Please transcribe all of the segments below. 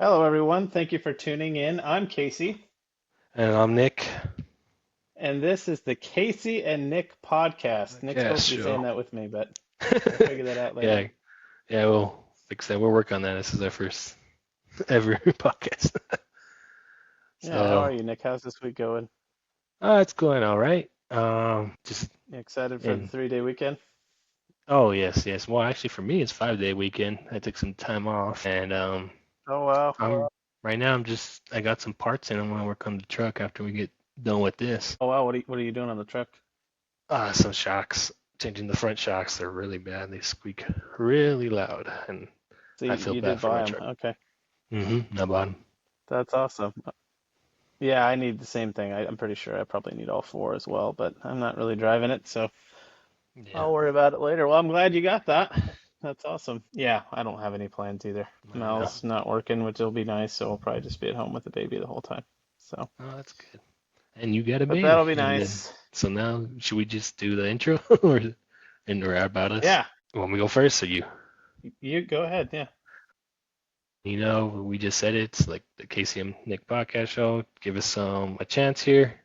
Hello, everyone. Thank you for tuning in. I'm Casey, And I'm Nick. and this is the Casey and Nick podcast. Nick's Podcast supposed to be saying show. that with me, but we'll figure that out later. Yeah, yeah, we'll fix that. We'll work on that. This is our first ever podcast. Yeah, how So, are you, Nick? How's this week going? it's going all right. Just You excited for the in. 3-day weekend? Oh yes, yes. Well, actually, for me, it's 5 day weekend. I took some time off, and Oh, wow. I'm right now. I got some parts in. I want to work on the truck after we get done with this. Oh, wow. What are you doing on the truck? Some shocks. Changing the front shocks. They're really bad. They squeak really loud, and So I you, feel you bad did for my buy them. truck. Okay. I bought 'em. That's awesome. Yeah, I need the same thing. I'm pretty sure I probably need all four as well, but I'm not really driving it, so Yeah. I'll worry about it later. Well, I'm glad you got that. That's awesome. Yeah, I don't have any plans either. I know. Mal's not working, which will be nice, so we'll probably just be at home with the baby the whole time. So, Oh, that's good. And you got a but baby. that'll be And then, nice. so now, should we just do the intro or or about us? Yeah, Want me to go first or you? you go ahead. Yeah. We just said it. It's like the KCM Nick podcast show. Give us a chance here.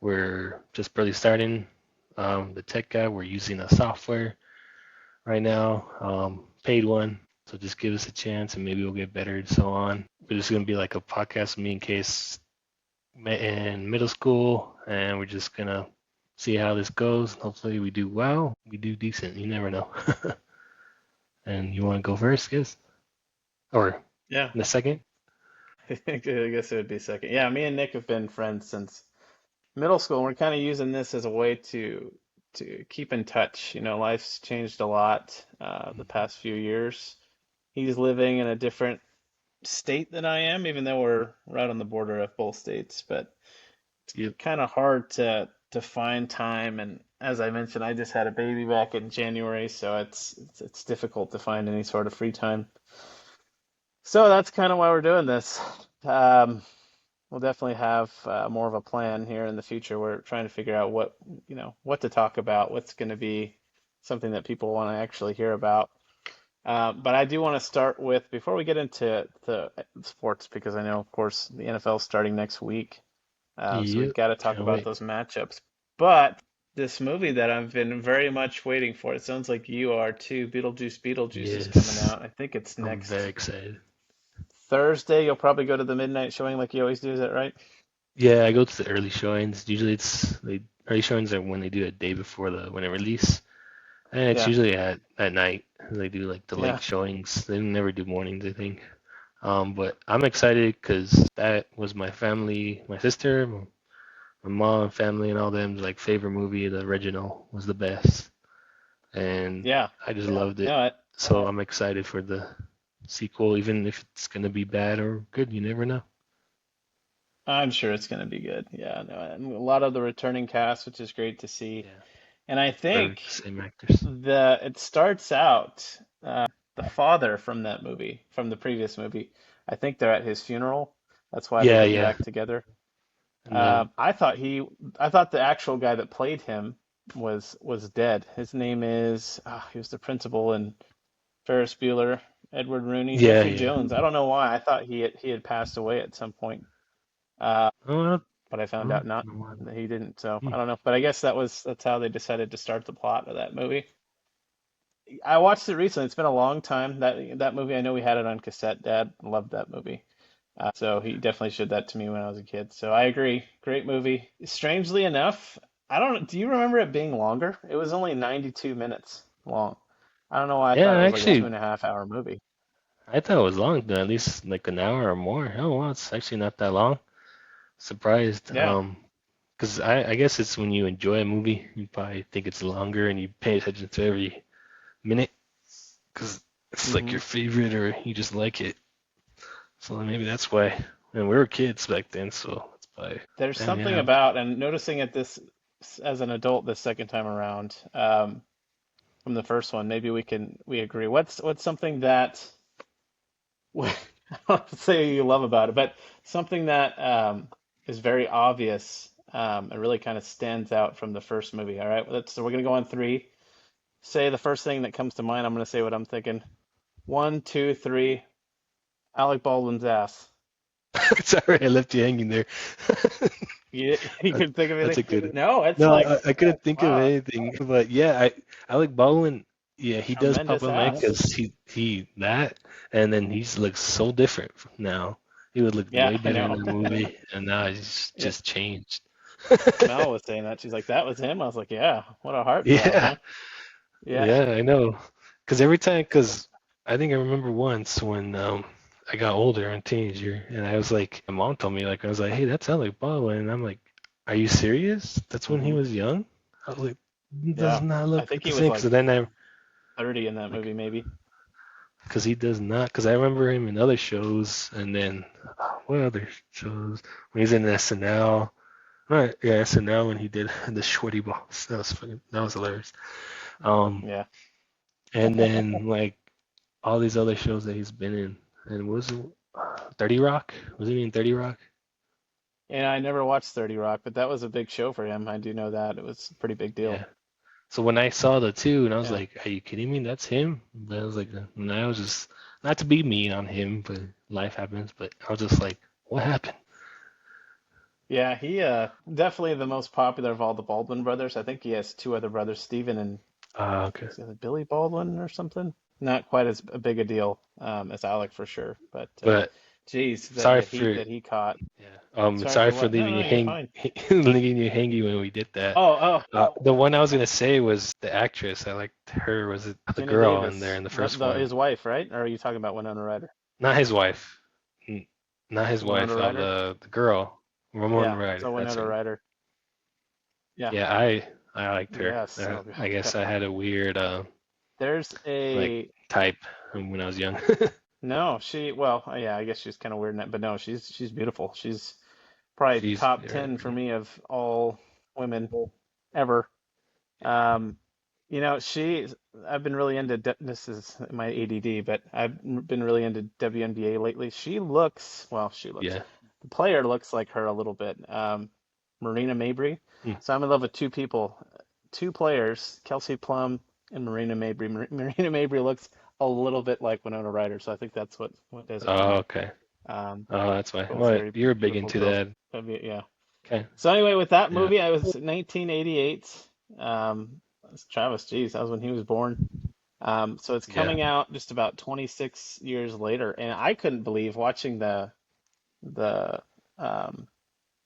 We're just barely starting the tech guy. We're using a software right now, paid one. So just give us a chance and maybe we'll get better and so on. But it's going to be like a podcast with me in case met in middle school, and we're just gonna see how this goes. Hopefully, we do well. We do decent. You never know. And you want to go first, guess, or Yeah. in a second? I guess it would be second. Yeah, me and Nick have been friends since middle school, and we're kind of using this as a way to keep in touch. Life's changed a lot the past few years. He's living in a different state than I am, even though we're right on the border of both states. But Yep. kind of hard to find time. And as I mentioned, I just had a baby back in January, so it's difficult to find any sort of free time. So that's kind of why we're doing this. Um, we'll definitely have more of a plan here in the future. We're trying to figure out what to talk about, what's going to be something that people want to actually hear about. But I do want to start with, before we get into the sports, because I know, of course, the NFL is starting next week. So we've Yep. got to talk Can't about wait. those matchups. But this movie that I've been very much waiting for, it sounds like you are too. Beetlejuice is coming Yes. out. I think it's I'm very next excited. Thursday. You'll probably go to the midnight showing like you always do. Is that right? Yeah, I go to the early showings. Usually early showings are when they do it day before the when it release. And it's Yeah, usually at night. They do like the yeah. late showings. They never do mornings, I think. But I'm excited because that was my family, my sister, my mom, and family, and all them like favorite movie. The original was the best, and Yeah. I just loved No, it. So I'm excited for the sequel, even if it's gonna be bad or good. You never know. I'm sure it's going to be good. Yeah, no, and a lot of the returning cast, which is great to see. Yeah, And I or think same actors. it starts out the father from that movie, from the previous movie. I think they're at his funeral. That's why they're Yeah, getting yeah, back together. and the I thought the actual guy that played him was dead. His name is he was the principal in Ferris Bueller, Edward Rooney, yeah, Jeffrey yeah. Jones. I don't know why. I thought he had passed away at some point. Uh, Oh, well, but I found oh, out not no one- that he didn't. So hmm. I don't know. But I guess that's how they decided to start the plot of that movie. I watched it recently. It's been a long time. That movie, I know we had it on cassette. Dad loved that movie. So he definitely showed that to me when I was a kid. So I agree. Great movie. Strangely enough, I don't, do you remember it being longer? It was only 92 minutes long. I don't know why I Yeah, thought it was like a two actually, and a half hour movie. I thought it was long, at least like an hour or more. Oh, well, it's actually not that long. Surprised. Yeah. 'Cause I guess it's when you enjoy a movie, you probably think it's longer and you pay attention to every minute 'cause it's like hmm your favorite or you just like it. So maybe that's why. And we were kids back then, so that's probably. There's Damn, something yeah. about, and noticing it this as an adult this second time around, from the first one, maybe we agree. What's something that I don't want to say you love about it, but something that is very obvious and really kind of stands out from the first movie. All right, so we're gonna go on three. Say the first thing that comes to mind. I'm gonna say what I'm thinking. One, two, three. Alec Baldwin's ass. Sorry, I left you hanging there. You could think of That's anything? a good. No, it's No, like, I couldn't think of wow, anything, but yeah, Alec Baldwin, yeah, he does pop tremendous in my mind ass. because he that, and then he's looks so different now. He would look Yeah, way I better in know. the movie, and now he's Yeah, just changed. Mel was saying that. She's like, that was him. I was like, yeah, what a heartthrob, Yeah, huh? Yeah. yeah, I know. Because every time, because I think I remember once when I got older and teenager, and I was like, my mom told me like I was like, hey, that's Alec Baldwin, and I'm like, are you serious? That's when he Hmm. was young? I was like, does Yeah. not I look think the he was same. like So then I 30 in that like, movie, maybe. because he does not. Because I remember him in other shows, and then what other shows? When he's in SNL. Right, yeah, SNL when he did the Shorty Boss. That was funny. That was hilarious. Um, Yeah. and then like all these other shows that he's been in. And was it 30 Rock? Was he in 30 Rock? And I never watched 30 Rock, but that was a big show for him. I do know that. It was a pretty big deal. Yeah. So when I saw the two, and I was Yeah. like, "Are you kidding me? That's him." But I was like, and I was just not to be mean on him, but life happens. But I was just like, "What happened?" Yeah, he definitely the most popular of all the Baldwin brothers. I think he has two other brothers, Stephen and Okay. is it Billy Baldwin or something? Not quite as big a deal as Alec for sure, but But geez, sorry the heat for that he caught. yeah. Sorry Sorry for for what? No, leaving no, you you're fine. leaving you hanging when we did that. Oh, oh, The one I was gonna say was the actress. I liked her. Was it the Gina girl in there Davis, in the first the one? his wife, right? Or are you talking about Winona Ryder? Not his wife. N- Not his Winona wife. Ryder? The girl. Ramon Yeah, Ryder. so That's Winona her. Ryder. Yeah, Yeah, I liked her. yeah, so I guess I had a weird there's like a type when I was young. no, well, yeah, I guess she's kind of weird in that, but no, she's beautiful. She's probably She's top very 10 for pretty. me of all women ever. Um, I've been really into, this is my ADD, but been really into WNBA lately. Yeah. The player looks like her a little bit. Marina Mabrey. Hmm. So I'm in love with two people, two players, Kelsey Plum and Marina Mabrey. Marina Mabrey looks a little bit like Winona Ryder, so I think that's what does it for Oh, me. okay. Um, Oh, that's why. both Well, very you're big beautiful into girls. that. Yeah. Okay. So anyway, with that Yeah. movie, I was 1988. That's Travis, geez, that was when he was born. So it's Yeah. coming out just about 26 years later, and I couldn't believe watching the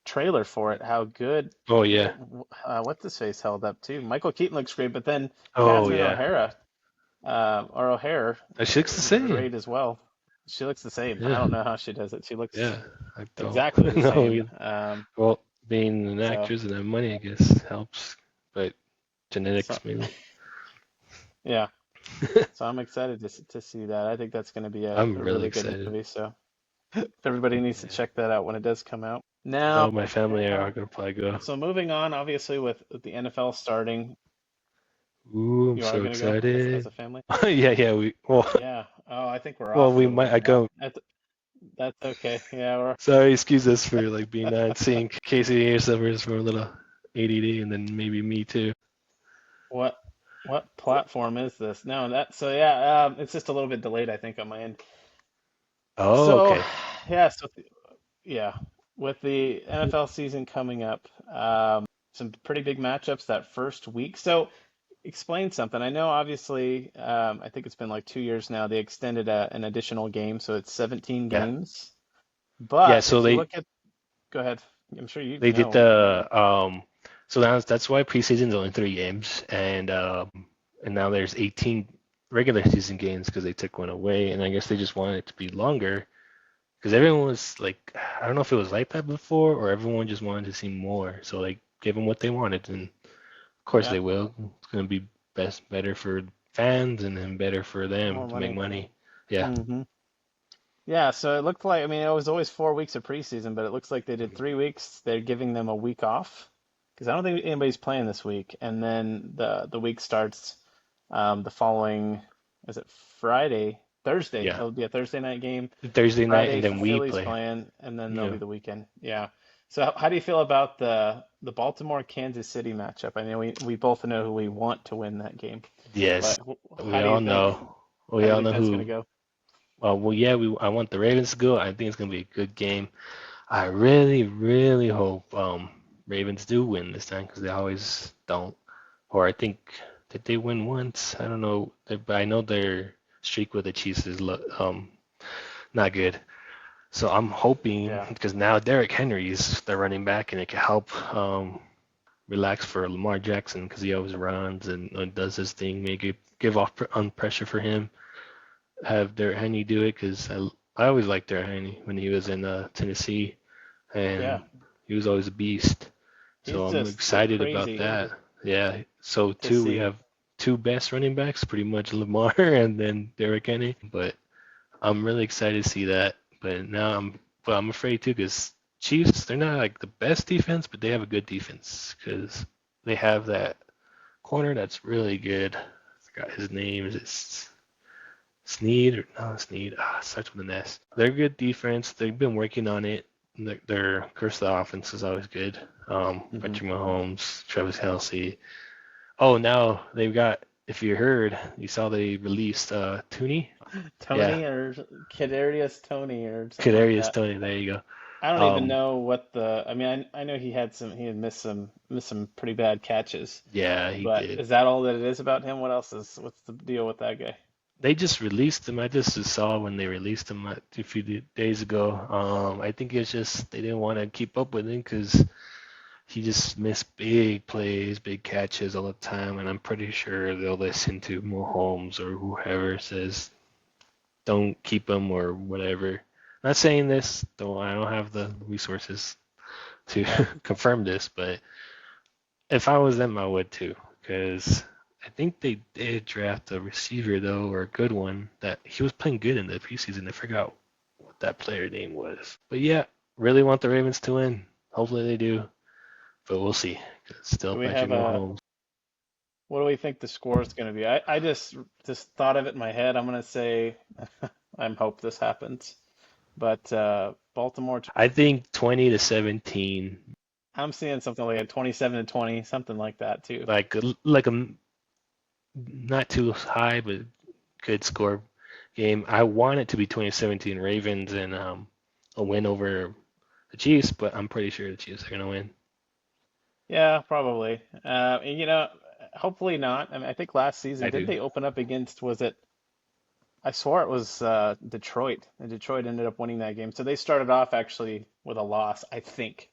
trailer for it how good Oh, yeah. what's his face held up too. Michael Keaton looks great, but then Oh, Catherine yeah. O'Hara or O'Hare She looks the is same. great as well. She looks the same. I Yeah. don't know how she does it. She looks Yeah. I don't exactly the know. same. Well, being an So actress and having money, I guess, helps. But so genetics, maybe. yeah. So I'm excited to see that. I think that's going to be I'm a really really good excited. movie. So everybody needs to Yeah. check that out when it does come out. Now, Oh, my family are gonna probably go. so moving on, obviously with the NFL starting, Ooh, I'm you are so going to go as excited. a family? Yeah, yeah. Yeah. Oh, I think we're Well, off a we little might. bit I now. go. That's okay. Yeah, Sorry, excuse us for like being not seeing Casey here suffers from a little ADD, and then maybe me too. what what platform is this? No, that so yeah, it's just a little bit delayed, I think, on my end. Oh, So okay. yeah, yeah, with the NFL season coming up, some pretty big matchups that first week. So explain something. I know obviously, I think it's been like 2 years now. They extended an additional game, so it's 17 Yeah, games. yeah. But So if you look at, go ahead. I'm sure you they did know. the So that's why preseason's only 3 games, and now there's 18 regular season games because they took one away, and I guess they just wanted it to be longer because everyone was like, I don't know if it was like that before or everyone just wanted to see more. So like, give them what they wanted, and of course Yeah, they will. It's gonna be better for fans, and then better for them more to make money. money. Yeah. Hmm. Yeah, so it looked like, I mean, it was always 4 weeks of preseason, but it looks like they did 3 weeks. They're giving them a week off because I don't think anybody's playing this week. And then the week starts the following, is it Friday? Thursday. Yeah. It'll be a Thursday night game. Thursday night, Friday, and then we Phillies play. playing, and then there'll Yeah. be the weekend. Yeah. So how do you feel about the Baltimore Kansas City matchup? I know we both know who we want to win that game, Yes. but We all know. how We do you all think know that's going to who. go? Well, yeah, I want the Ravens to go. I think it's gonna be a good game. I really, really hope Ravens do win this time because they always don't. Or I think did they win once? I don't know, but I know their streak with the Chiefs is not good. So I'm hoping Yeah. because now Derrick Henry's the running back and it can help relax for Lamar Jackson because he always runs and does his thing. Maybe give off on pressure for him. Have Derrick Henry do it because I always liked Derrick Henry when he was in Tennessee and Yeah. he was always a beast. So He's I'm just excited about crazy that. Yeah. So to we see. have two best running backs, pretty much Lamar and then Derrick Henry. But I'm really excited to see that. But I'm afraid too because Chiefs, they're not like the best defense, but they have a good defense because they have that corner that's really good. I forgot his name. Is it Sneed or no Sneed? Starts with an S. They're good defense. They've been working on it. Their curse the offense is always good. Hmm. Patrick Mahomes, Travis Kelce. Oh, now they've got. If you heard, you saw they released Tooney. Yeah, Tony or Kadarius Tony or something like Kadarius that. Toney. There you go. I don't even Um, know what the. I mean, I know he had missed some pretty bad catches, yeah, he but did. is that all that it is about him? What's the deal with that guy? They just released him. I just saw when they released him a few days ago. I think it's just they didn't want to keep up with him because he just missed big plays, big catches all the time, and I'm pretty sure they'll listen to Mahomes or whoever says don't keep him or whatever. Not saying this, though I don't have the resources to Yeah. confirm this, but if I was them, I would too, because I think they did draft a receiver though, or a good one that he was playing good in the preseason. I forgot what that player name was, but yeah, really want the Ravens to win. Hopefully they do, but we'll see. 'Cause it's still Do we Patrick have a? Mahomes. What do we think the score is going to be? I just thought of it in my head. I'm going to say I hope this happens, but Baltimore. I think 20-17, I'm seeing something like a 27-20, something like that too. like a not too high but good score game. I want it to be 2017 Ravens and a win over the Chiefs, but I'm pretty sure the Chiefs are gonna win. Yeah, probably. And, hopefully not. I mean, I think last season I did do. they open up against? Was it? I swore it was Detroit, and Detroit ended up winning that game. So they started off actually with a loss, I think.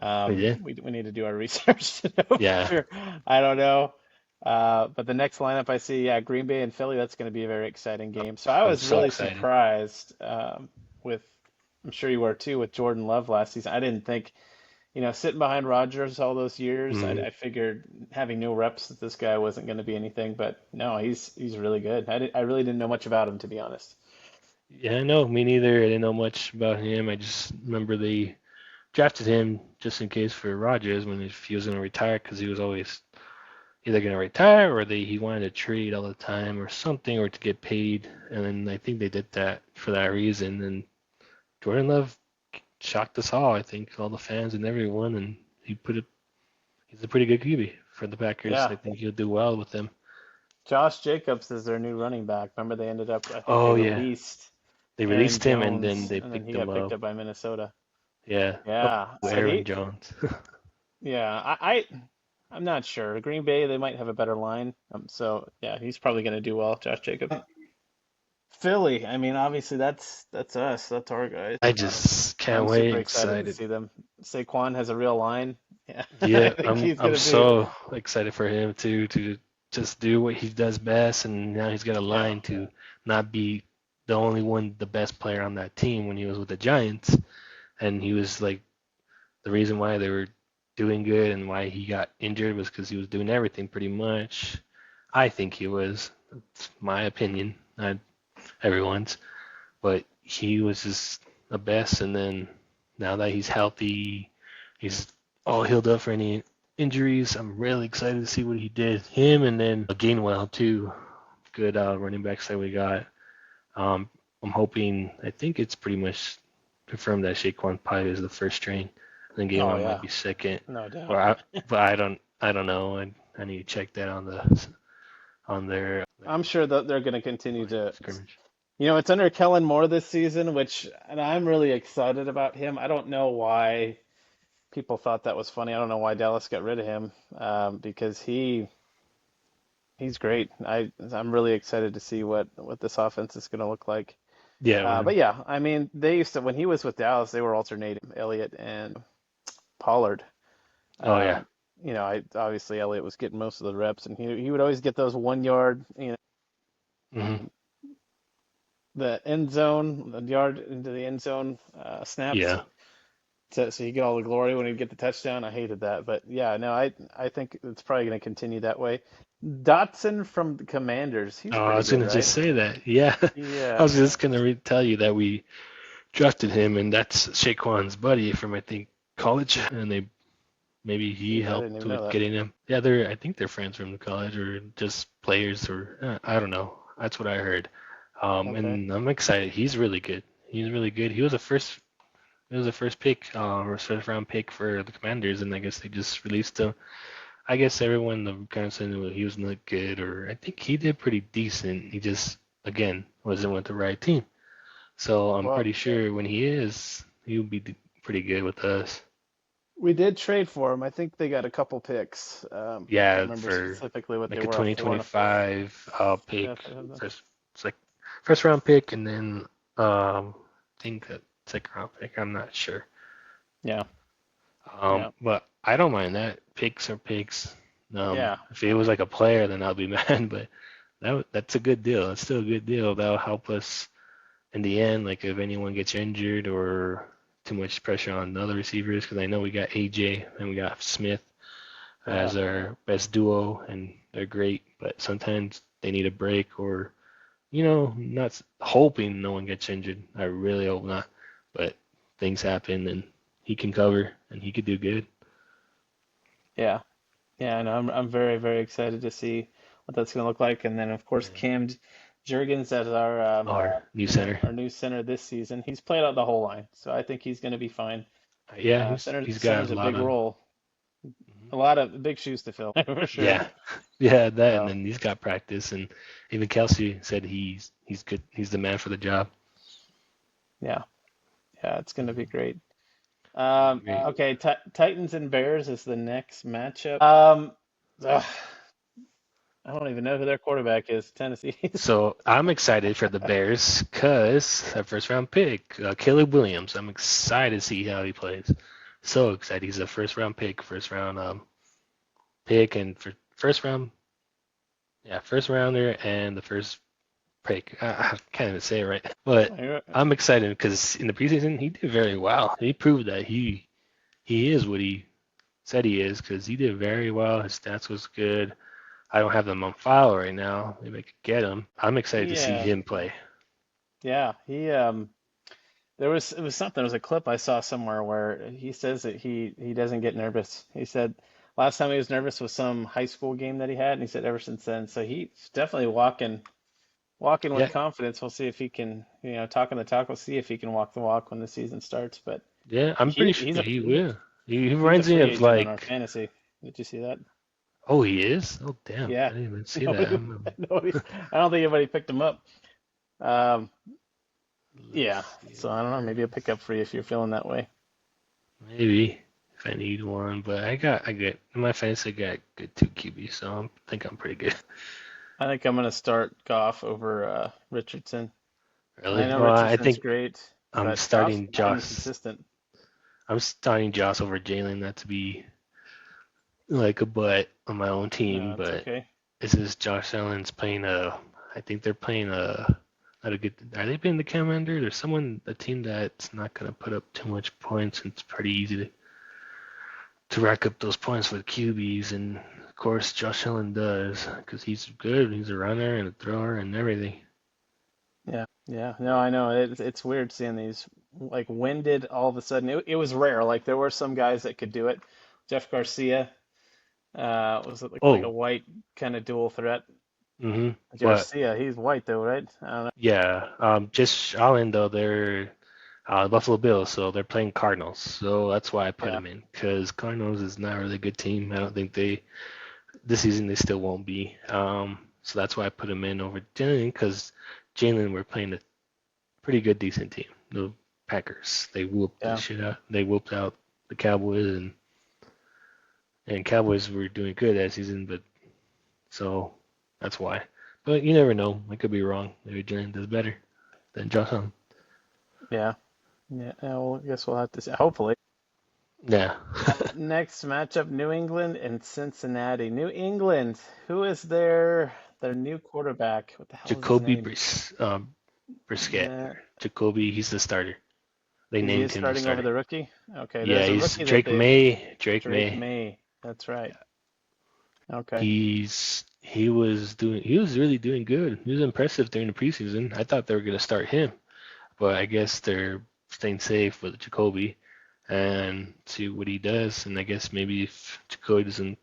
They did. We need to do our research to know for Yeah, sure. I don't know. But the next lineup I see, yeah, Green Bay and Philly, that's going to be a very exciting game. So I I'm was so really excited. surprised with, I'm sure you were too, with Jordan Love last season. I didn't think, sitting behind Rodgers all those years, Mm, I figured having no reps that this guy wasn't going to be anything. But no, he's really good. I really didn't know much about him, to be honest. yeah, no, me neither. I didn't know much about him. I just remember they drafted him just in case for Rodgers when if he was gonna retire because he was always either gonna retire or he wanted to trade all the time or something or to get paid. And then I think they did that for that reason. And Jordan Love shocked us all. I think all the fans and everyone, and he's a pretty good QB for the Packers. Yeah, I think he'll do well with them. Josh Jacobs is their new running back. Remember they ended up, I think they Oh yeah, released they Aaron released him and then Jones, they and then picked he him got picked up. up by Minnesota. Yeah. Yeah, Oh, so Aaron Jones. yeah, I'm not sure. Green Bay, they might have a better line. So yeah, he's probably going to do well, Josh Jacobs. Philly, I mean, obviously that's us, that's our guys. I just can't I'm wait. super excited to Excited. see them. Saquon has a real line. Yeah, I Yeah, think I'm he's I'm going to be. so excited for him to just do what he does best, and now he's got a Yeah, line to not be the only one, the best player on that team when he was with the Giants, and he was like the reason why they were doing good and why he got injured was because he was doing everything pretty much. I think he was. That's my opinion, not everyone's, but he was just the best. And then now that he's healthy, he's all healed up for any injuries. I'm really excited to see what he did. Him and then Gainwell too. Good running backs that we got. Um, I'm hoping. I think it's pretty much confirmed that Saquon probably is the first string. I think oh Gainwell might yeah, be second, no or doubt. but I don't know. I need to check that on their I'm sure that they're going to continue line of to scrimmage. It's under Kellen Moore this season, and I'm really excited about him. I don't know why people thought that was funny. I don't know why Dallas got rid of him, because he's great. I'm really excited to see what this offense is going to look like. Yeah. But yeah, I mean, they used to when he was with Dallas, they were alternating Elliott and Pollard. Oh yeah. Um, I obviously Elliott was getting most of the reps, and he would always get those 1 yard, Hmm. the end zone, the yard into the end zone snaps. Yeah. So you get all the glory when you get the touchdown. I hated that, but yeah, no, I think it's probably going to continue that way. Dotson from the Commanders, he's Oh, I pretty was good, gonna just right? say that. Yeah. I Yeah, was just gonna tell you that we drafted him, and that's Shaquan's buddy from I think college, and they maybe he geez, I didn't helped even know with that. getting him. Yeah, I think they're friends from the college or just players or I don't know. That's what I heard. Okay. And I'm excited. He's really good. He's really good. He was a first pick, or first round pick for the Commanders, and I guess they just released him. I guess everyone kind of said well, he was not good, or I think he did pretty decent. He just again wasn't with the right team. So I'm Well, pretty sure when he'll be pretty good with us. we did trade for him. I think they got a couple picks. I can't Yeah, remember for specifically what they like a were, a four and a 2025 pick, fifth or something. first it's like first round pick, and then I think a second round pick. I'm not sure. Yeah, yeah, But I don't mind that. Picks are picks. yeah, If it was like a player, then I'll be mad. But that's a good deal. That's still a good deal. That'll help us in the end. Like if anyone gets injured or too much pressure on the other receivers, because I know we got AJ and we got Smith yeah, as our best duo, and they're great. But sometimes they need a break, or not hoping no one gets injured. I really hope not. But things happen, and he can cover, and he could do good. yeah, yeah. And I'm very, very excited to see what that's going to look like. And then of course Yeah. Cam Jurgens as Our new center. our new center this season. He's played out the whole line, so I think he's going to be fine. Yeah, he's Center he's got center's a a lot big of. role, Mhm. a lot of big shoes to fill for sure. Yeah, yeah, that, and So then he's got practice, and even Kelsey said he's good. He's the man for the job. yeah, yeah, it's going to be Mhm. great. Great. Okay, Titans and Bears is the next matchup. Ugh, I don't even know who their quarterback is. Tennessee. So I'm excited for the Bears because our first round pick, Caleb Williams. I'm excited to see how he plays. So excited. He's a first round pick, first round pick, and for first round, yeah, first rounder and the first pick. I can't even say it right, but I'm excited because in the preseason he did very well. He proved that he is what he said he is because he did very well. His stats was good. I don't have them on file right now. Maybe I could get them. I'm excited to see Yeah, him play. yeah. There was it was something. It was a clip I saw somewhere where he says that he doesn't get nervous. He said last time he was nervous was some high school game that he had, and he said ever since then. So he's definitely walking with Yeah, confidence. We'll see if he can, talking the talk. We'll see if he can walk the walk when the season starts. But yeah, I'm he pretty he's sure a he will. He he's a reminds me free of agent on our like, fantasy. Did you see that? oh, he is. Oh, damn, I Yeah. didn't even see that. Nobody, nobody, I don't think anybody picked him up. Um, Let's yeah. see So I don't know. Maybe a here. pickup for you if you're feeling that way. Maybe if I need one, but I get in my fantasy. I got good two QB, so I think I'm pretty good. I think I'm gonna start Goff over Richardson. I Really? know Well, I Richardson's think great, I'm but Goff's starting not Josh. inconsistent. I'm starting Josh over Jalen, not to be like a butt on my own team, No, it's but okay. this is Josh Allen's playing I think they're playing not a good. Are they playing the Commander? There's a team that's not gonna put up too much points, and it's pretty easy to rack up those points with QBs, and of course Josh Allen does because he's good. He's a runner and a thrower and everything. Yeah, yeah. No, I know. It's weird seeing these. Like, when did all of a sudden it was rare. Like, there were some guys that could do it. Jeff Garcia was it like a Oh, white kind of dual threat. but Garcia, he's white though, right? I don't know. yeah, just Allen though they're Buffalo Bills, so they're playing Cardinals. So that's why I put Yeah, him in because Cardinals is not a really good team. I don't think this season they still won't be. So that's why I put him in over Jalen because Jalen we're playing pretty good, decent team. The Packers, they whooped the Yeah. shit out. They whooped out the Cowboys, and Cowboys were doing good that season, but so that's why. But you never know. I could be wrong. Maybe Jalen does better than Josh Allen. Yeah. Yeah. Well, I guess we'll have to see. Hopefully. Yeah. Next matchup, New England and Cincinnati. New England, who is their new quarterback? What the hell is his Jacoby name? Brisket. Nah, Jacoby, he's the starter. They is he named him the starting over starter. the rookie? Okay, Yeah, there's a he's rookie that Drake they've May. Drake Drake May. May. That's right. Okay. He was really doing good. He was impressive during the preseason. I thought they were gonna start him, but I guess they're staying safe with Jacoby and see what he does. And I guess maybe if Jacoby doesn't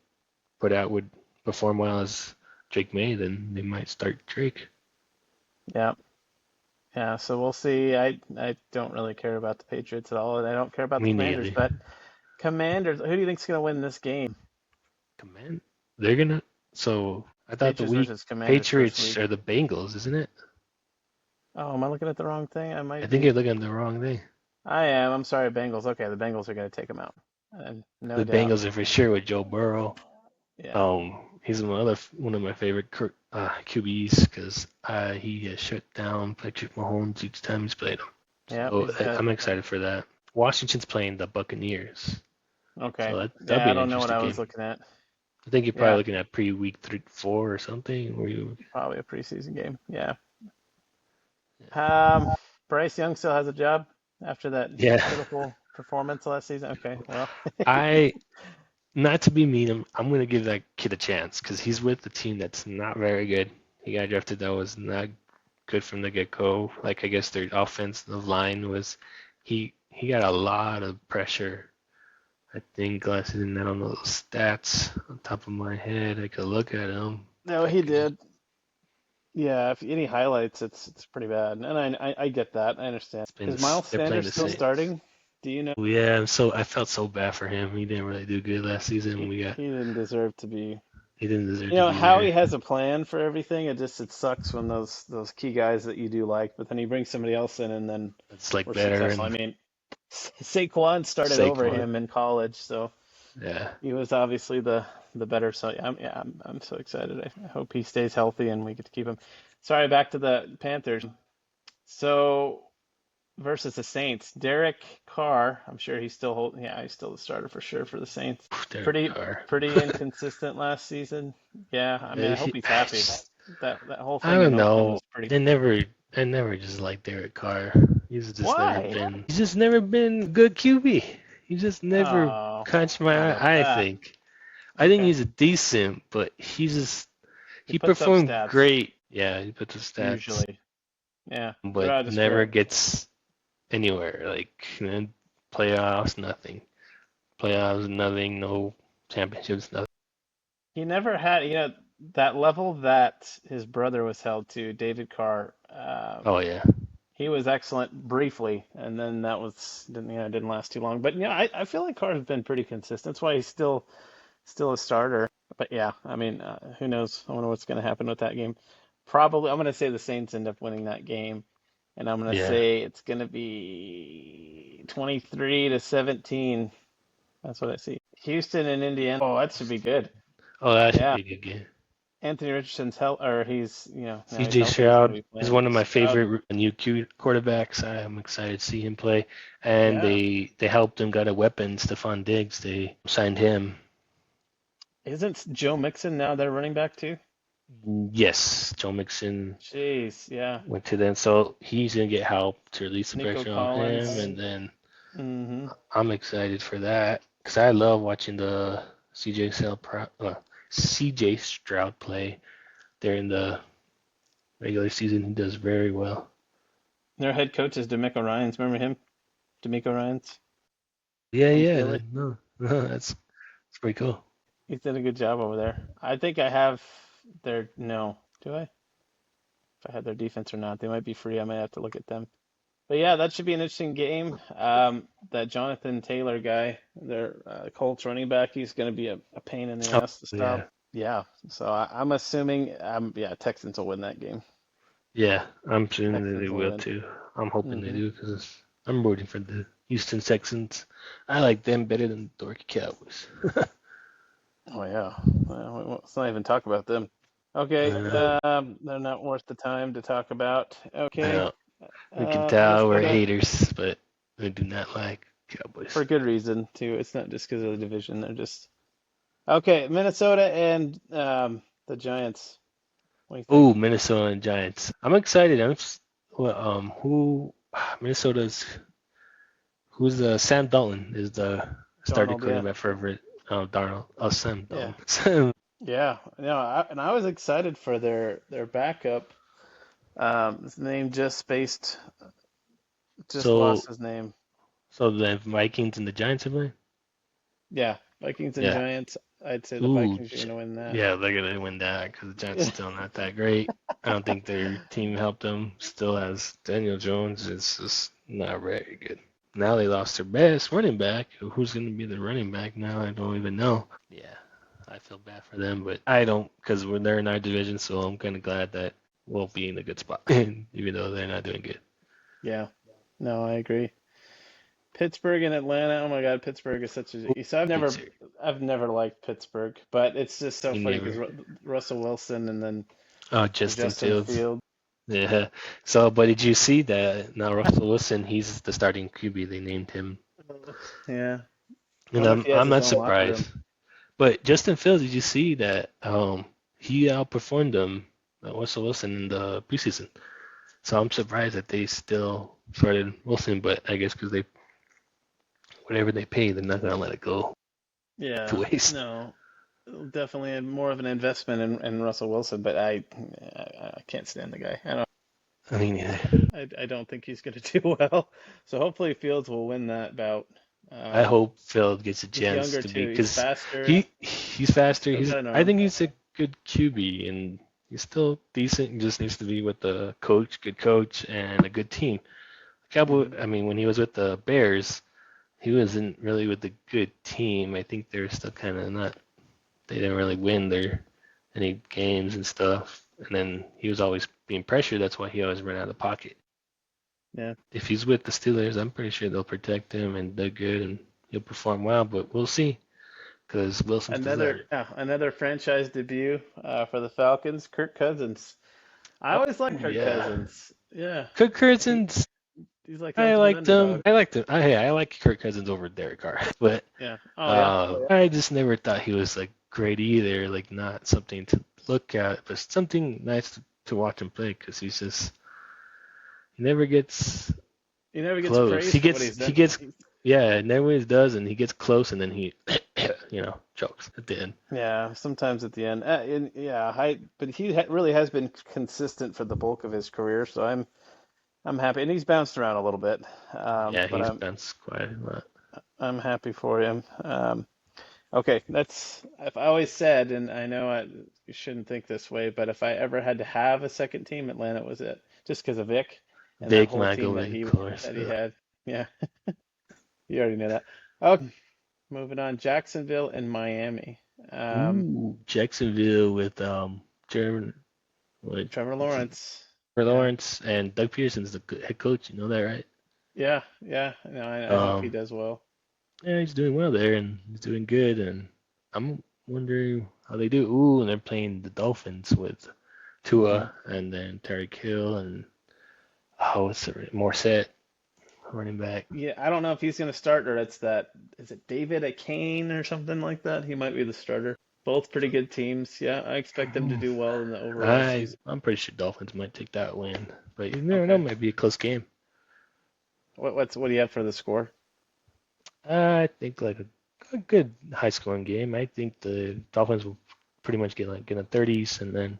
perform well as Drake May, then they might start Drake. Yeah. Yeah, so we'll see. I don't really care about the Patriots at all, and I don't care about the Me Commanders, neither. but Commanders, who do you think's going to win this game? Command. They're gonna. So I thought the Patriots week versus Commanders first Patriots week. are the Bengals, isn't it? Oh, am I looking at the wrong thing? I I might think be. you're looking at the wrong thing. I am. I'm sorry, Bengals. Okay, the Bengals are going to take them out. No The doubt. Bengals are for sure with Joe Burrow. Yeah. He's one of my favorite QBs because he has shut down Patrick Mahomes each time he's played him. Yeah, So he's got I'm excited for that. Washington's playing the Buccaneers, okay. so that'll Yeah, be I an don't know what interesting I was game. looking at. I think you're probably Yeah, looking at pre-week 4 or something. Where you, probably a preseason game. Yeah. yeah, Um, Bryce Young still has a job after that yeah. pitiful performance last season. Okay, well, I Not to be mean, I'm gonna give that kid a chance because he's with a team that's not very good. He got drafted that was not good from the get-go. Like I guess their offensive line was he got a lot of pressure. I think last season. I don't know the stats on top of my head. I could look at him no, if I he could just. did. Yeah, if any highlights, it's pretty bad, and I get that. I understand. Is Miles They're playing Sanders the still Saints. starting? Do you know? Yeah, so I felt so bad for him. He didn't really do good last season. He didn't deserve to be. He didn't deserve You to know, be Howie there. has a plan for everything. It sucks when those key guys that you do like, but then he brings somebody else in, and then It's like we're better successful. I and mean, Saquon started over Saquon. him in college, so Yeah. he was obviously the better. So I'm so excited. I hope he stays healthy and we get to keep him. Sorry, back to the Panthers. So versus the Saints, Derek Carr. I'm sure he's still holding. Yeah, he's still the starter for sure for the Saints. Derek Pretty Carr. pretty inconsistent last season. Yeah, I mean, I hope he's happy. That whole I thing in don't Oakland know. was pretty. I never just liked Derek Carr. Why? He's just never been a good QB. He just never Oh, caught I don't know my about eye, I that. think. I think Okay, he's a decent, but he he puts up performed stats great. Yeah, he puts the stats, usually. Yeah, but throughout his never career. gets anywhere. Like, playoffs, nothing. Playoffs, nothing. No championships, nothing. He never had, that level that his brother was held to, David Carr. Oh yeah. He was excellent briefly, and then that was didn't last too long. But I feel like Carr's been pretty consistent. That's why he's still a starter. But yeah, I mean, who knows? I wonder what's going to happen with that game. Probably, I'm going to say the Saints end up winning that game, and I'm going to Yeah. say it's going to be 23-17. That's what I see. Houston and Indiana. Oh, that should be good. Oh, that should Yeah, be a good game. Anthony Richardson's health, or now he's CJ healthy. He's going to Stroud be is playing. one of my Stroud. favorite new quarterbacks. I'm excited to see him play. And Yeah. they helped him got a weapon, Stephon Diggs. They signed him. Isn't Joe Mixon now their running back too? Yes, Joe Mixon Jeez, yeah. went to them, so he's gonna get help to release the Nico pressure on him. Collins. And then Hmm. I'm excited for that because I love watching the CJ Stroud play. During the regular season, he does very well. Their head coach is D'Amico Ryans. Remember him? D'Amico Ryans Yeah, from yeah. Philly. No, that's pretty cool. He's done a good job over there. I think I have their no. Do I? If I had their defense or not, they might be free. I might have to look at them. But yeah, that should be an interesting game. That Jonathan Taylor guy, their Colts running back, he's going to be a pain in the Oh, ass to yeah. stop. Yeah, so I'm assuming, yeah, Texans will win that game. Yeah, I'm assuming that they Texans will will win. too. I'm hoping they Hmm. do because I'm rooting for the Houston Texans. I like them better than the Dorky Cowboys. Oh yeah. Let's not even talk about them. Okay. Uh, They're not worth the time to talk about. Okay. uh, we can Let's tell go we're to haters, but we do not like Cowboys. for good reason too. It's not just because of the division. They're just okay. Minnesota and the Giants. What do you think? Oh, Minnesota and Giants. I'm excited. Well, who Minnesota's who's Sam Dalton is the starting Darnold. Yeah. quarterback for Darnold. Oh, Sam Yeah. Dalton. Yeah. No. And I was excited for their backup. His name just so lost his name. so the Vikings and the Giants are playing. Yeah. Vikings and Yeah. Giants. I'd say the Ooh, Vikings are gonna win that. yeah, they're gonna win that because the Giants are still not that great. I don't think their team helped them. Still has Daniel Jones. It's just not very good. Now they lost their best running back. Who's gonna be the running back now? I don't even know. Yeah, I feel bad for them, but I don't because they're in our division, so I'm kind of glad that we'll be in a good spot, even though they're not doing good. Yeah. No, I agree. Pittsburgh and Atlanta. Oh my God, Pittsburgh is such a. So Pittsburgh. I've never liked Pittsburgh, but it's just so You funny because never. Russell Wilson and then Oh, Justin Justin Fields. Fields. Yeah. So, but did you see that now Russell Wilson, he's the starting QB. They named him, Yeah, I and wonder if he has I'm his not own locker room. surprised. But Justin Fields, did you see that he outperformed Russell Wilson in the preseason? So I'm surprised that they still started Wilson, but I guess because they whatever they pay, they're not gonna let it go to Yeah, waste. no, definitely more of an investment in Russell Wilson, but I can't stand the guy. I mean, yeah, I don't think he's going to do well. So hopefully Fields will win that bout. I Um, hope Field gets a he's chance younger to be too. He's because faster. he's faster. Still got an I arm. think he's a good QB and he's still decent. He just needs to be with the good coach, and a good team. Cowboy. Hmm. I mean, when he was with the Bears, he wasn't really with a good team. I think they're still kind of not. They didn't really win their any games and stuff. And then he was always being pressured. That's why he always ran out of the pocket. Yeah. If he's with the Steelers, I'm pretty sure they'll protect him and they're good and he'll perform well. But we'll see because Wilson's still there. Another franchise debut for the Falcons, Kirk Cousins. I Oh always liked Kirk yeah, Cousins. Yeah, Kirk he Cousins. he's like the I ultimate liked him. underdog. I liked him. I like Kirk Cousins over Derek Carr, but Yeah. Oh yeah. I just never thought he was like great either. Like not something to look at, but something nice to watch him play because he never gets He never gets close. praised for what he's He done. gets yeah, never always does, and he gets close, and then he chokes at the end. Yeah, sometimes at the end. Yeah, but he really has been consistent for the bulk of his career, so I'm happy, and he's bounced around a little bit, Yeah, but he's bounced quite a lot. I'm happy for him. Okay, I've always said, and I know you shouldn't think this way, but if I ever had to have a second team, Atlanta was it, just because of Vic and that Big whole team Michael, of course. that he had. Yeah, you already know that. Okay, moving on. Jacksonville and Miami. Ooh, Jacksonville with Trevor, what, Trevor what's it? Lawrence. Trevor Yeah, Lawrence and Doug Pearson's the head coach. You know that, right? yeah, yeah. No, I hope he Um, does well. yeah, he's doing well there, and he's doing good. And I'm wondering how they do. Ooh, and they're playing the Dolphins with Hmm. Tua and then Tyreek Hill and what's the Morset running back. Yeah, I don't know if he's going to start or it's that. Is it David Akane or something like that? He might be the starter. Both pretty good teams. Yeah, I expect them to do well in the overall season. I'm pretty sure Dolphins might take that win, but you never know. Okay. Might be a close game. What do you have for the score? I think like a good high scoring game. I think the Dolphins will pretty much get in the 30s, and then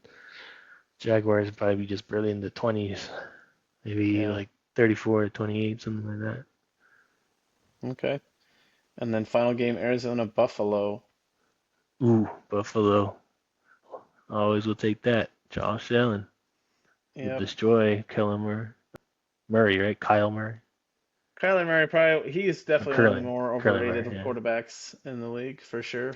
Jaguars probably just barely in the 20s, maybe Yeah. like 34 to 28, something like that. Okay. And then final game, Arizona Buffalo. Ooh, Buffalo always will take that. Josh Allen will Yep. destroy Murray, right? Kyle Murray. Kyler Murray probably he's definitely one of the more Curly overrated Murray, yeah. quarterbacks in the league for sure.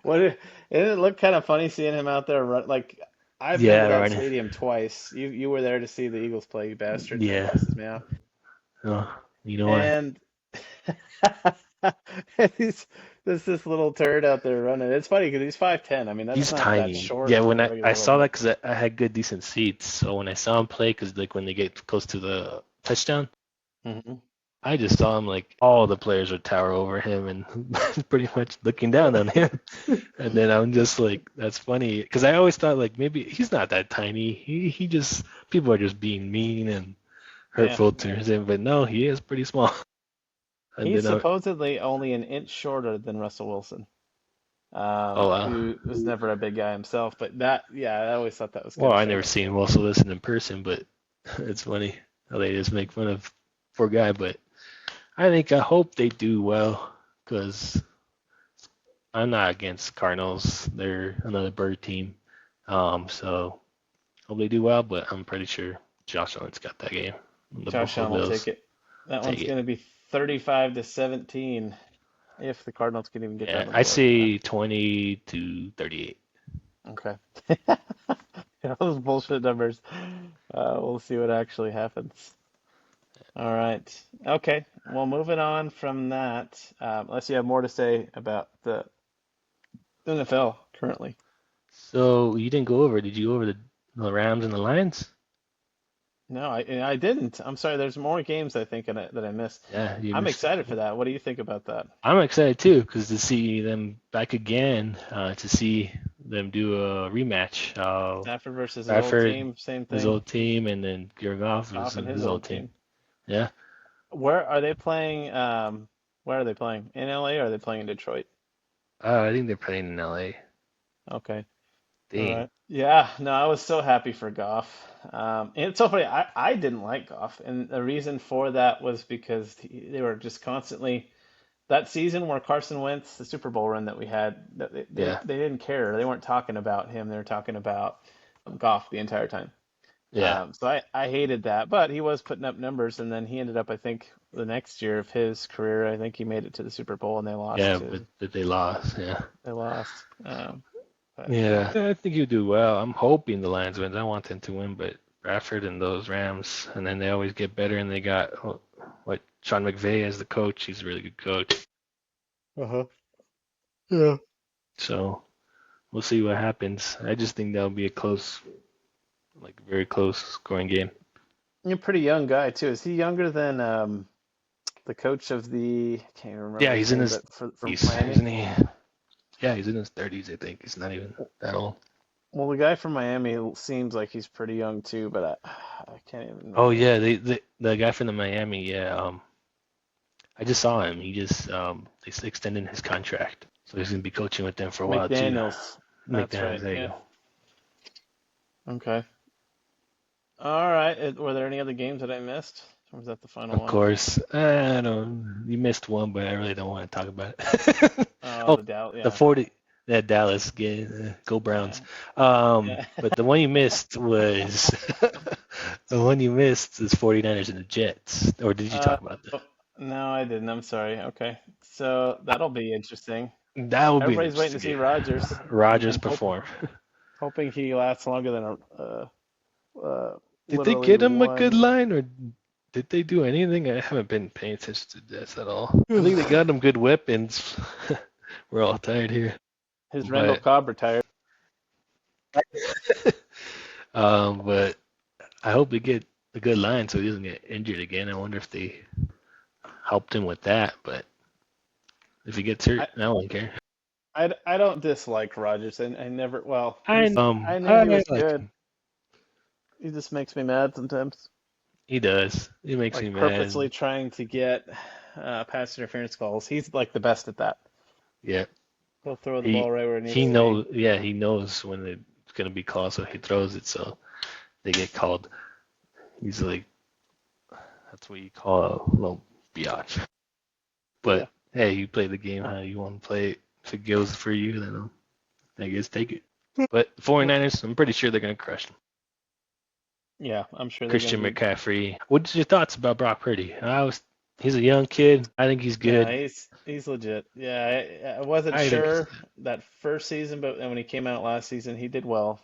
What it looked kind of funny seeing him out there run like I've been to Yeah, that right. stadium twice. You were there to see the Eagles play, you bastard. That Yeah. pisses me off. Oh, you know what? And he's there's this little turd out there running. It's funny because he's 5'10". I mean, that's He's not that tiny. short Yeah, in when the I regular saw world, that but because I had good decent seats, so when I saw him play, because like when they get close to the touchdown, Mhm. I just saw him like all the players would tower over him and pretty much looking down on him. And then I'm just like, that's funny because I always thought like maybe he's not that tiny. He just people are just being mean and Yeah, hurtful to yeah. him, but no, he is pretty small. And He's then supposedly only an inch shorter than Russell Wilson, oh wow. who was never a big guy himself. But that, yeah, I always thought that was Well, kind of I never funny. seen Russell Wilson in person, but it's funny how they just make fun of poor guy. But I hope they do well because I'm not against Cardinals. They're another bird team. So hope they do well, but I'm pretty sure Josh Allen's got that game. The Josh Buffalo Allen will take Bills it. That take one's it. going to be 35-17 if the Cardinals can even get that Yeah, on the I board. say 20 to 38. Okay. Yeah, those bullshit numbers. We'll see what actually happens. All right. Okay. Well, moving on from that, unless you have more to say about the NFL currently. So you didn't go over. Did you go over the Rams and the Lions? No, I didn't. I'm sorry. There's more games I think that I missed. Yeah, you I'm missed. excited for that. What do you think about that? I'm excited too because to see them back again, to see them do a rematch. Stafford versus his old Bradford, team, same his thing. old team, and then Jared Goff is Goff and his his old old team. team. Yeah. Where are they playing? Where are they playing? In LA or are they playing in Detroit? I think they're playing in LA. Okay. All Dang. right. Yeah, no, I was so happy for Goff. And it's so funny. I didn't like Goff, and the reason for that was because they were just constantly that season where Carson Wentz, the Super Bowl run that we had, Yeah. they didn't care. They weren't talking about him. They were talking about Goff the entire time. Yeah. So I hated that, but he was putting up numbers, and then he ended up, I think, the next year of his career, I think he made it to the Super Bowl, and Yeah, but they lost. Yeah. they lost. But Yeah. I think you do well. I'm hoping the Lions wins. I want them to win, but Bradford and those Rams, and then they always get better, and they got what Sean McVay as the coach. He's a really good coach. uh-huh. Yeah. So we'll see what happens. I just think that'll be a close, like very close scoring game. You're a pretty young guy too. Is he younger than the coach of the? I can't even remember Yeah, his he's in name, his but for he's Miami. isn't he? Yeah, he's in his 30s, I think. He's not even that old. Well, the guy from Miami seems like he's pretty young too, but I can't even Oh remember. yeah, the guy from the Miami, yeah. I just saw him. He just they extended his contract, so he's gonna be coaching with them for a while too. McDaniels. That's McDaniels, right. there you Yeah. go. Okay. All right. Were there any other games that I missed? Or was that the final Of one? course, I don't. You missed one, but I really don't want to talk about it. Oh, Oh, the Dallas. the Yeah. 40, that Dallas game, go Browns. Yeah. Yeah. But the one you missed was the one you missed is 49ers and the Jets. Or did you Uh, talk about that? oh, no, I didn't. I'm sorry. Okay. So that'll be interesting. That would be an Everybody's waiting to interesting see game. Rodgers. Rogers I'm perform. hoping he lasts longer than Did they literally get him a good one. line, or did they do anything? I haven't been paying attention to this at all. I think they got him good weapons. We're all tired here, His Randall but Cobb retired. but I hope they get a good line so he doesn't get injured again. I wonder if they helped him with that, but if he gets hurt, I, I won't care. I don't dislike Rodgers, and I never. Well, I I knew I he was like good. him. He just makes me mad sometimes. He does. He makes me Like mad. purposely trying to get pass interference calls. He's like the best at that. Yeah, He'll throw the ball he right where it needs he to be. knows. Yeah, he knows when it's gonna be called, so he throws it. So they get called. He's like, that's what you call a little biatch. Yeah. But hey, you play the game how you want to play it. If it goes for you, then I guess take it. But 49ers, I'm pretty sure they're gonna crush them. Yeah, I'm sure they're going Christian to be. McCaffrey. What's your thoughts about Brock Purdy? He's a young kid. I think he's No, good. he's legit. Yeah, I wasn't I think he's sure good. that first season, but then when he came out last season, he did well.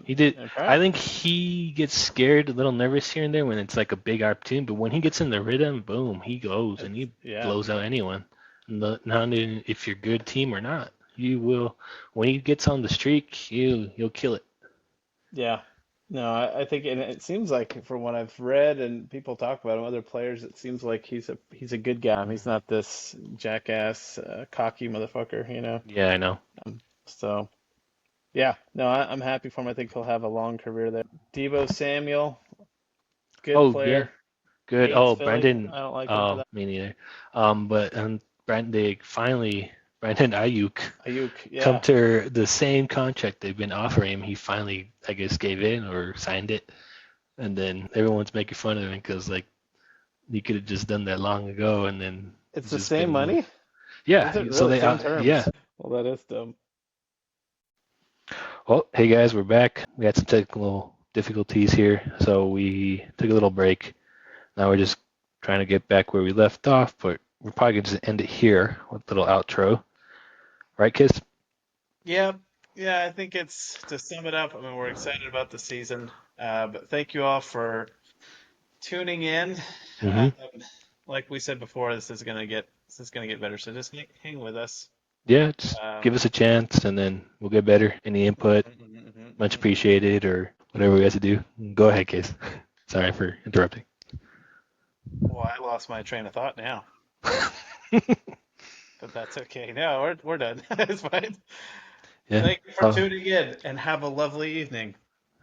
He did. And I think he gets scared, a little nervous here and there when it's like a big opportunity. But when he gets in the rhythm, boom, he goes and he yeah, blows out anyone. Not if you're a good team or not. You will when he gets on the streak, you'll kill it. yeah. No, I think, and it seems like from what I've read and people talk about him, other players, it seems like he's a good guy. He's not this jackass, cocky motherfucker, you know. Yeah, I know. So yeah, no, I'm happy for him. I think he'll have a long career there. Debo Samuel, good Oh yeah, player. good. Hates Oh, Philly. Brandon. I don't like him for Oh, that. me neither. But they finally Brandon Ayuk Ayuk, come yeah. to the same contract they've been offering him. He finally, I guess, gave in or signed it, and then everyone's making fun of him because like he could have just done that long ago, and then It's he's the just same been money? Is yeah. it So really they same yeah. terms? Well, that is dumb. Well, hey guys, we're back. We had some technical difficulties here, so we took a little break. Now we're just trying to get back where we left off, but we're probably gonna just end it here with a little outro, right, kids? Yeah, yeah, I think it's to sum it up. I mean, we're excited about the season, but thank you all for tuning in. Um, Mm-hmm. like we said before, this is gonna get better. So just hang with us. Yeah, just give Um, us a chance, and then we'll get better. Any input, mhm, mhm, mhm, much mhm. appreciated, or whatever we have to do. Go ahead, Case. Sorry for interrupting. Well, I lost my train of thought now, but that's okay. No, we're done. It's fine. Yeah. Thank you for tuning in, and have a lovely evening.